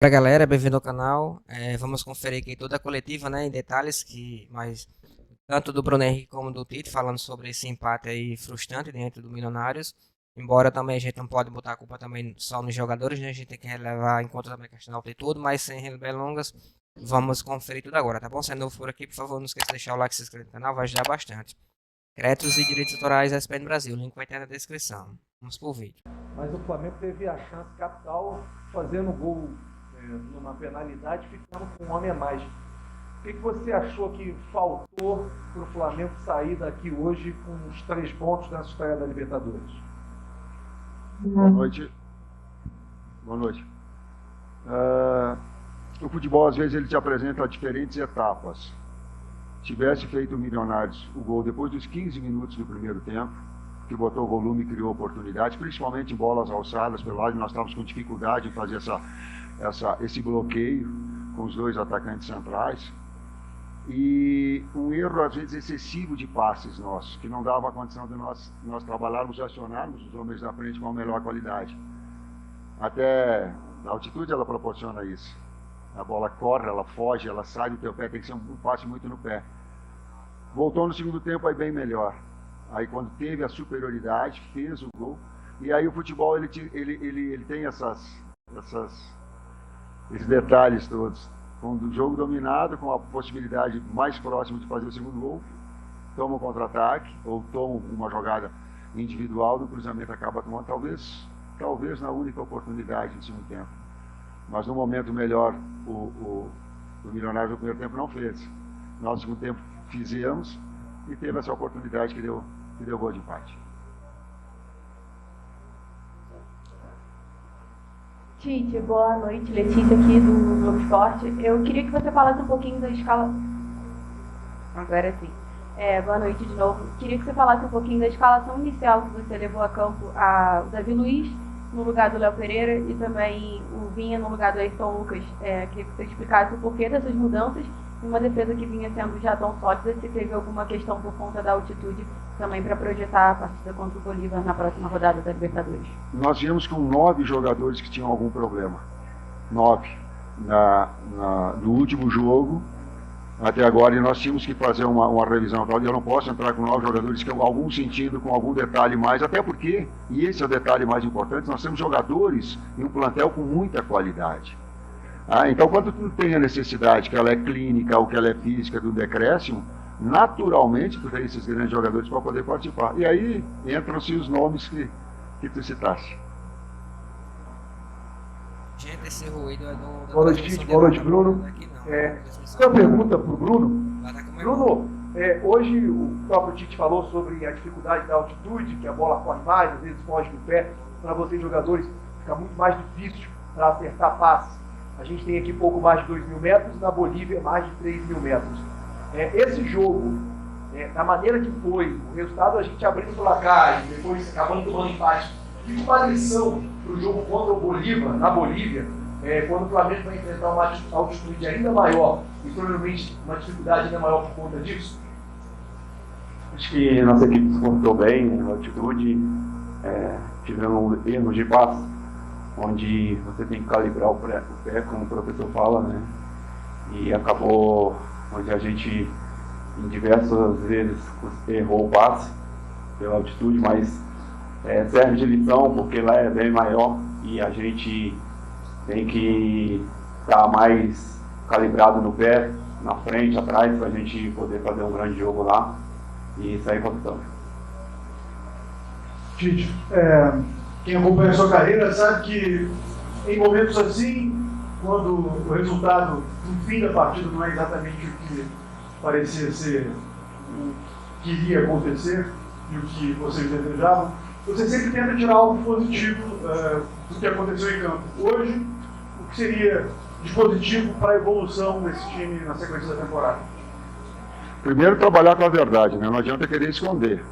Para galera, bem-vindo ao canal. Vamos conferir aqui toda a coletiva, né, em detalhes, mas tanto do Bruno Henrique como do Tite, falando sobre esse empate aí frustrante dentro do Milionários. Embora também a gente não pode botar a culpa também só nos jogadores, né? A gente tem que levar em conta também a questão da altitude, mas sem delongas, vamos conferir tudo agora, tá bom? Se é novo por aqui, por favor, não esqueça de deixar o like e se inscrever no canal, vai ajudar bastante. Créditos e direitos autorais SPN Brasil, o link vai ter na descrição. Vamos pro vídeo. Mas o Flamengo teve a chance capital fazendo gol numa penalidade, ficando com um homem a mais. O que você achou que faltou para o Flamengo sair daqui hoje com os 3 pontos nessa história da Libertadores? Boa noite. Boa noite. O futebol, às vezes, ele te apresenta diferentes etapas. Tivesse feito o Milionários o gol depois dos 15 minutos do primeiro tempo, que botou o volume e criou oportunidades, principalmente bolas alçadas pelo lado, nós estávamos com dificuldade em fazer esse bloqueio com os 2 atacantes centrais. E um erro, às vezes, excessivo de passes nossos, que não dava a condição de nós trabalharmos e acionarmos os homens da frente com a melhor qualidade. Até a altitude ela proporciona isso. A bola corre, ela foge, ela sai do teu pé, tem que ser um passe muito no pé. Voltou no segundo tempo aí bem melhor. Aí quando teve a superioridade, fez o gol. E aí o futebol ele tem esses detalhes todos. Com o jogo dominado, com a possibilidade mais próxima de fazer o segundo gol, toma um contra-ataque, ou toma uma jogada individual, no cruzamento acaba tomando, talvez na única oportunidade no segundo tempo. Mas no momento melhor, o Milionário no primeiro tempo não fez. Nós no segundo tempo fizemos e teve essa oportunidade que deu gol de empate. Tite, boa noite. Letícia aqui do Globo Esporte. Eu queria que você falasse um pouquinho da escala... Agora sim. Boa noite de novo. Queria que você falasse um pouquinho da escalação inicial que você levou a campo o Davi Luiz no lugar do Léo Pereira e também o Vinha no lugar do Ayrton Lucas. Queria que você explicasse o porquê dessas mudanças e uma defesa que vinha sendo já tão sólida, se teve alguma questão por conta da altitude também para projetar a partida contra o Bolívar na próxima rodada da Libertadores. Nós viemos com 9 jogadores que tinham algum problema. 9. No último jogo, até agora, e nós tínhamos que fazer uma revisão. Eu não posso entrar com 9 jogadores que, em algum sentido, com algum detalhe mais, até porque, e esse é o detalhe mais importante, nós temos jogadores em um plantel com muita qualidade. Então, quando tu tem a necessidade, que ela é clínica ou que ela é física do decréscimo, naturalmente tu tem esses grandes jogadores para poder participar. E aí entram-se os nomes que tu citaste. Gente, esse ruído é do... Boa noite, Tite. Boa noite, Bruno. Uma pergunta para o Bruno. Bruno, hoje o próprio Tite falou sobre a dificuldade da altitude, que a bola corre mais, às vezes foge do pé. Para vocês jogadores fica muito mais difícil para acertar passes. A gente tem aqui pouco mais de 2.000 metros, na Bolívia mais de 3.000 metros. Esse jogo, da maneira que foi, o resultado a gente abrindo o placar e depois acabando tomando empate, fica uma lição para o jogo contra o Bolívar, na Bolívia, quando o Flamengo vai enfrentar uma altitude ainda maior e provavelmente uma dificuldade ainda maior por conta disso? Acho que nossa equipe se comportou bem na altitude, tivemos erros de passe, onde você tem que calibrar o pé, como o professor fala, né? E acabou onde a gente, em diversas vezes, errou o passe pela altitude, mas serve de lição, porque lá é bem maior e a gente tem que estar mais calibrado no pé, na frente, atrás, para a gente poder fazer um grande jogo lá e sair com a vitória. Tite, quem acompanha a sua carreira sabe que em momentos assim, quando o resultado no fim da partida não é exatamente o que parecia ser o que iria acontecer e o que vocês desejavam, você sempre tenta tirar algo positivo do que aconteceu em campo. Hoje, o que seria de positivo para a evolução desse time na sequência da temporada? Primeiro, trabalhar com a verdade, né? Não adianta querer esconder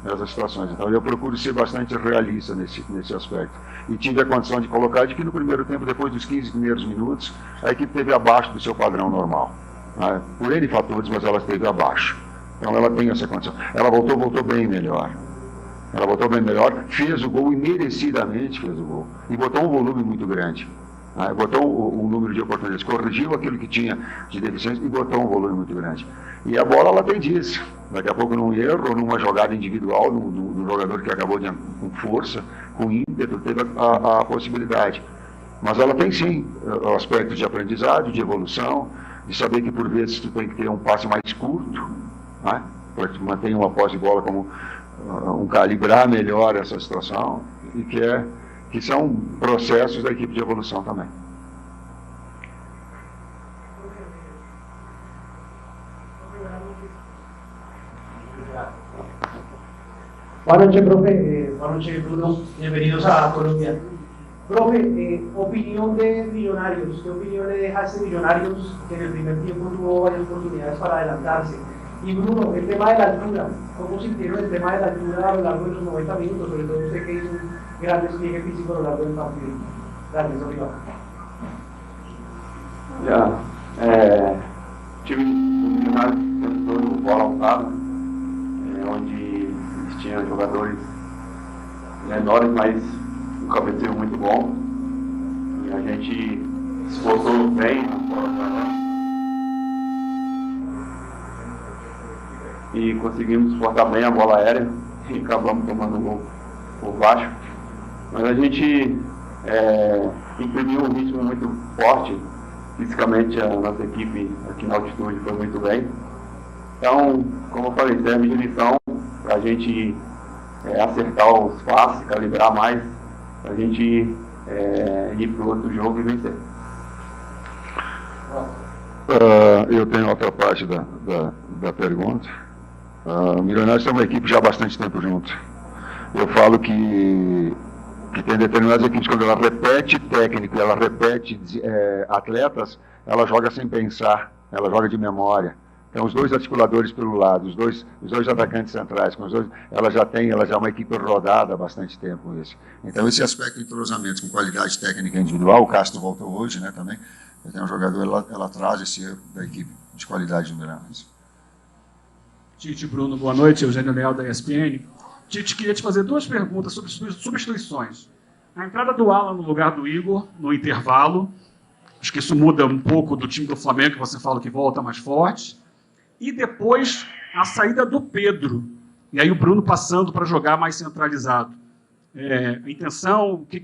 essas situações. Então, eu procuro ser bastante realista nesse aspecto. E tive a condição de colocar de que no primeiro tempo, depois dos 15 primeiros minutos, a equipe esteve abaixo do seu padrão normal. Né? Por N fatores, mas ela esteve abaixo. Então, ela tem essa condição. Ela voltou bem melhor. Ela voltou bem melhor, fez o gol e merecidamente fez o gol. E botou um volume muito grande. Botou um número de oportunidades, corrigiu aquilo que tinha de deficiência e botou um volume muito grande. E a bola, ela tem disso. Daqui a pouco, num erro, ou numa jogada individual, do jogador que acabou com força, com ímpeto, teve a possibilidade. Mas ela tem, sim, o aspecto de aprendizado, de evolução, de saber que, por vezes, tu tem que ter um passe mais curto, né, para que tu mantenha uma posse de bola como calibrar melhor essa situação, e que são processos da equipe de evolução também. Boa noite, profe. Boa noite, Bruno. Bienvenidos a Colombia. Profe, opinión de Millonarios. ¿Qué opinión le deja a este Millonarios que en el primer tiempo tuvo varias oportunidades para adelantarse? Y Bruno, el tema de la altura. ¿Cómo sintieron el tema de la altura a lo largo de los 90 minutos? Sobre todo usted que hizo un gran despliegue físico a lo largo del partido. Gracias, Oliva. O time do Milionário tentou no bola alçada, onde tinha jogadores menores, mas um cabeceio muito bom. E a gente se esforçou bem na bola e conseguimos suportar bem a bola aérea e acabamos tomando um gol por baixo. Mas a gente imprimiu um ritmo muito forte. Fisicamente, a nossa equipe aqui na altitude foi muito bem. Então, como eu falei, serve de lição para a gente acertar os passes, calibrar mais, para a gente ir para o outro jogo e vencer. Eu tenho outra parte da pergunta. O Milionários é uma equipe já há bastante tempo junto. Eu falo que tem determinadas equipes, quando ela repete técnico, ela repete atletas, ela joga sem pensar, ela joga de memória. Então, os dois articuladores pelo lado, os dois atacantes centrais, ela já é uma equipe rodada há bastante tempo. Então, esse aspecto de entrosamento com qualidade técnica individual, o Castro voltou hoje, né, também, tem um jogador, ela traz esse erro da equipe de qualidade de Milionários. Tite, Bruno, boa noite, Eugênio Leal da ESPN. Tite, queria te fazer duas perguntas sobre substituições. A entrada do Alan no lugar do Igor, no intervalo, acho que isso muda um pouco do time do Flamengo, que você fala que volta mais forte. E depois, a saída do Pedro. E aí o Bruno passando para jogar mais centralizado. A intenção, o que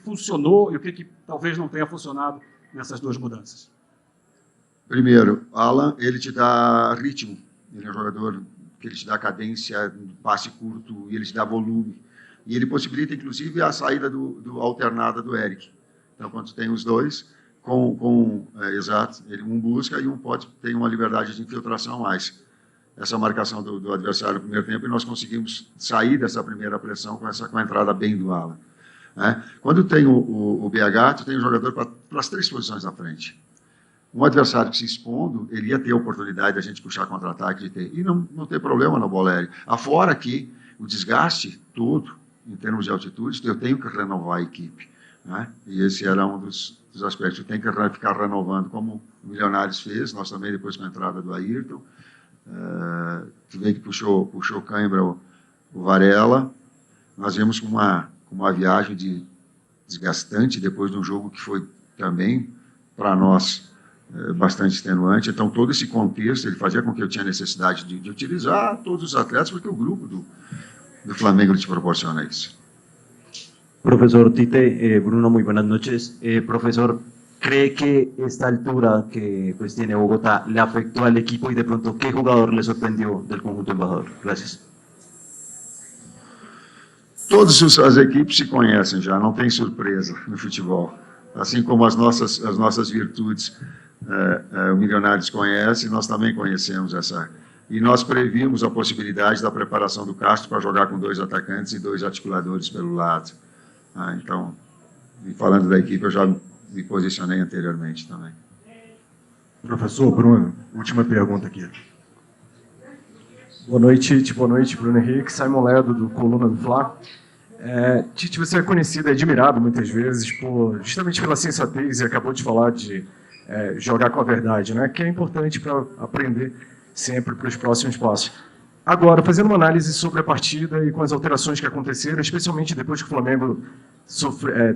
funcionou e o que talvez não tenha funcionado nessas duas mudanças. Primeiro, Alan, ele te dá ritmo. Ele é um jogador que ele te dá cadência, passe curto, e ele te dá volume. E ele possibilita, inclusive, a saída alternada do Eric. Então, quando tem os dois, exato, um busca e um tem uma liberdade de infiltração a mais. Essa marcação do adversário no primeiro tempo, e nós conseguimos sair dessa primeira pressão com a entrada bem do Alan. Quando tem o BH, tu tem um jogador para as três posições na frente. Um adversário que se expondo, ele ia ter a oportunidade de a gente puxar contra-ataque e não ter problema na bola aérea. Afora que o desgaste todo, em termos de altitude, eu tenho que renovar a equipe. E esse era um dos aspectos. Eu tenho que ficar renovando, como o Milionários fez, nós também depois com a entrada do Ayrton. Tu vê que puxou cãibra o Varela. Nós viemos com uma viagem desgastante depois de um jogo que foi também, para nós, bastante extenuante. Então, todo esse contexto, ele fazia com que eu tinha necessidade de utilizar todos os atletas, porque o grupo do Flamengo te proporciona isso. Profesor Tite, Bruno, muy buenas noches. Profesor, ¿cree que esta altura que pues tiene Bogotá le afectó al equipo y de pronto qué jugador le sorprendió del conjunto embajador? Gracias. Todas as equipes se conhecem já, não tem surpresa no futebol. Assim como as nossas virtudes, o Milionários conhece, nós também conhecemos essa. E nós previmos a possibilidade da preparação do Castro para jogar com dois atacantes e dois articuladores pelo lado. Então, e falando da equipe, eu já me posicionei anteriormente também. Professor Bruno, última pergunta aqui. Boa noite, Tite, boa noite, Bruno Henrique, Simon Ledo, do Coluna do Fla. Tite, você é conhecido e admirado muitas vezes justamente pela sensatez, e acabou de falar de jogar com a verdade, né? Que é importante para aprender sempre para os próximos passos. Agora, fazendo uma análise sobre a partida e com as alterações que aconteceram, especialmente depois que o Flamengo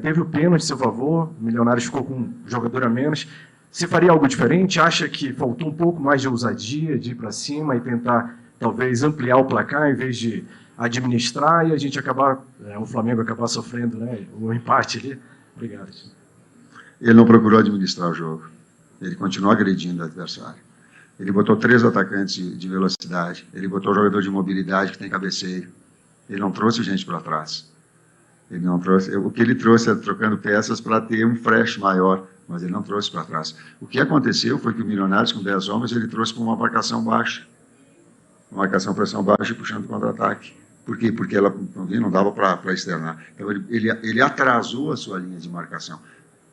teve o pênalti a seu favor, o Milionários ficou com um jogador a menos. Você faria algo diferente? Acha que faltou um pouco mais de ousadia, de ir para cima e tentar, talvez, ampliar o placar, em vez de administrar e a gente acabar, o Flamengo acabar sofrendo, né, o empate ali? Obrigado. Ele não procurou administrar o jogo. Ele continuou agredindo o adversário. Ele botou 3 atacantes de velocidade. Ele botou jogador de mobilidade que tem cabeceio. Ele não trouxe gente para trás. Ele não trouxe. O que ele trouxe é trocando peças para ter um fresh maior, mas ele não trouxe para trás. O que aconteceu foi que o Milionários, com 10 homens, ele trouxe para uma marcação baixa. Uma marcação pressão baixa e puxando contra-ataque. Por quê? Porque ela não dava para externar. Então, ele atrasou a sua linha de marcação,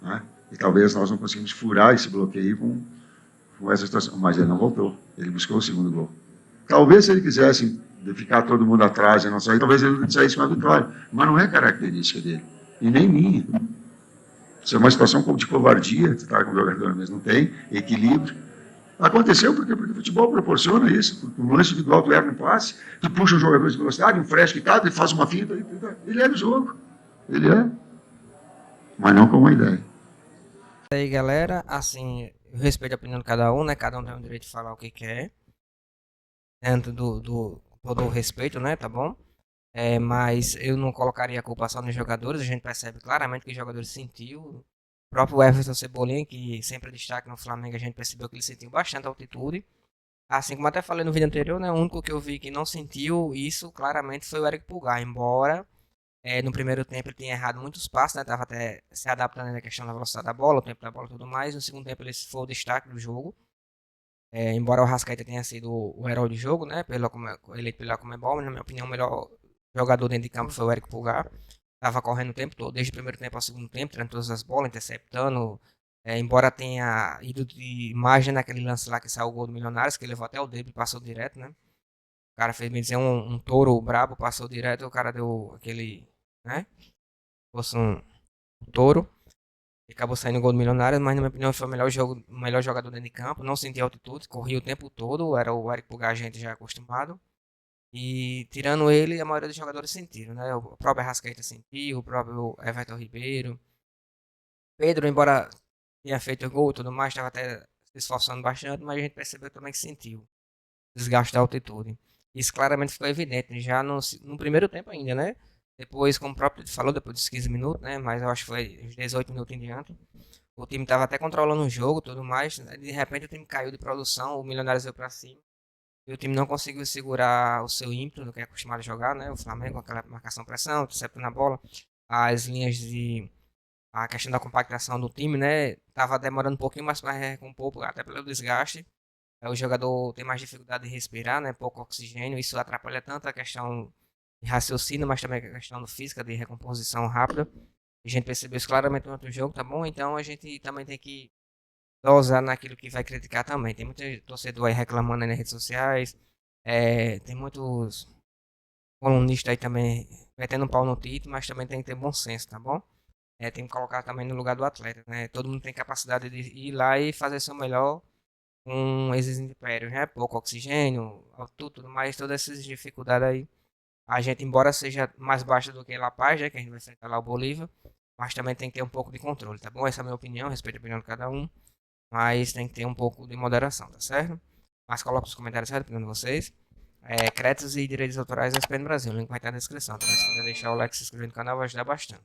né? E talvez nós não conseguimos furar esse bloqueio com essa situação. Mas ele não voltou. Ele buscou o segundo gol. Talvez se ele quisesse ficar todo mundo atrás e não sair, talvez ele saísse com a vitória. Mas não é característica dele. E nem minha. Isso é uma situação de covardia, você está com o jogador mesmo, não tem equilíbrio. Aconteceu porque o futebol proporciona isso. Um lance individual, tu erra um passe, tu puxa um jogador de velocidade, um fresh que tá, ele faz uma finta, ele é do jogo. Ele é. Mas não com uma ideia. E aí, galera, assim, eu respeito a opinião de cada um, né? Cada um tem o direito de falar o que quer. Dentro do todo o respeito, né? Tá bom? Mas eu não colocaria a culpa só nos jogadores. A gente percebe claramente que os jogadores sentiu. O próprio Everton Cebolinha, que sempre destaca no Flamengo, a gente percebeu que ele sentiu bastante altitude. Assim como até falei no vídeo anterior, né? O único que eu vi que não sentiu isso claramente foi o Eric Pulgar. Embora no primeiro tempo ele tenha errado muitos passos, né? Tava até se adaptando na questão da velocidade da bola, o tempo da bola e tudo mais. No segundo tempo ele foi o destaque do jogo. Embora o Arrascaeta tenha sido o herói do jogo, né? Eleito pela Conmebol, mas na minha opinião o melhor jogador dentro de campo foi o Eric Pulgar. Tava correndo o tempo todo, desde o primeiro tempo ao segundo tempo, tirando todas as bolas, interceptando. Embora tenha ido de imagem naquele lance lá que saiu o gol do Milionários, que ele levou até o drible e passou direto, né? O cara fez, me dizer, um touro brabo, passou direto, o cara deu aquele, né? Fosse um touro. E acabou saindo o gol do Milionários, mas na minha opinião foi o melhor jogador dentro de campo. Não sentia altitude, corria o tempo todo, era o Eric Pulgar, a gente já acostumado. E tirando ele, a maioria dos jogadores sentiram, né? O próprio Arrascaeta sentiu, o próprio Everton Ribeiro. Pedro, embora tenha feito o gol e tudo mais, estava até se esforçando bastante, mas a gente percebeu também que sentiu o desgaste da altitude. Isso claramente ficou evidente já no primeiro tempo ainda, né? Depois, como o próprio falou, depois dos 15 minutos, né? Mas eu acho que foi uns 18 minutos em diante. O time estava até controlando o jogo e tudo mais, né? De repente o time caiu de produção, o Milionários veio para cima. E o time não conseguiu segurar o seu ímpeto do que é acostumado a jogar, né? O Flamengo com aquela marcação-pressão, intercepto na bola. As linhas a questão da compactação do time, né? Tava demorando um pouquinho mais para recompor, até pelo desgaste. O jogador tem mais dificuldade de respirar, né? Pouco oxigênio. Isso atrapalha tanto a questão de raciocínio, mas também a questão física, de recomposição rápida. A gente percebeu isso claramente no outro jogo, tá bom? Então a gente também tem que dosar naquilo que vai criticar também. Tem muito torcedor aí reclamando aí nas redes sociais. Tem muitos colunistas aí também metendo um pau no Tite, mas também tem que ter bom senso, tá bom? Tem que colocar também no lugar do atleta, né? Todo mundo tem capacidade de ir lá e fazer seu melhor com esses impérios, né? Pouco oxigênio, tudo mais, todas essas dificuldades aí. A gente, embora seja mais baixa do que La Paz, né? Que a gente vai enfrentar lá o Bolívar, mas também tem que ter um pouco de controle, tá bom? Essa é a minha opinião, respeito a opinião de cada um. Mas tem que ter um pouco de moderação, tá certo? Mas coloca nos comentários certo, opinião de vocês. Créditos e direitos autorais da SPN Brasil. O link vai estar na descrição. Também se puder deixar o like e se inscrever no canal vai ajudar bastante.